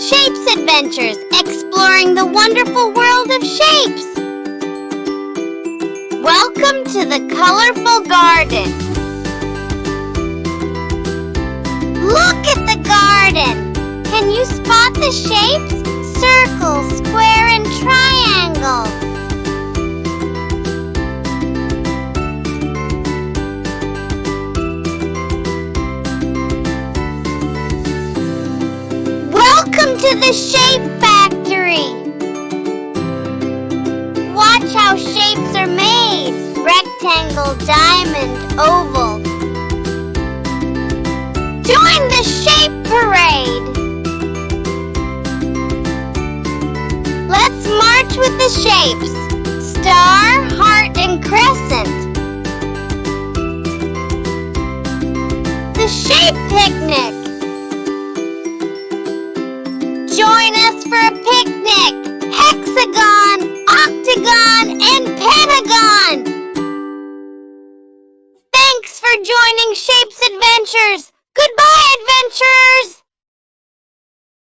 Shapes Adventures, exploring the wonderful world of shapes. Welcome to the colorful garden. Look at the garden. Can you spot the shapes? Circle, square, and triangle. Welcome to the Shape Factory. Watch how shapes are made. Rectangle, diamond, oval. Join the Shape Parade. Let's march with the shapes. Star, heart, and crescent. The Shape Picnic. Join us for a picnic. Hexagon, octagon, and pentagon. Thanks for joining Shapes Adventures.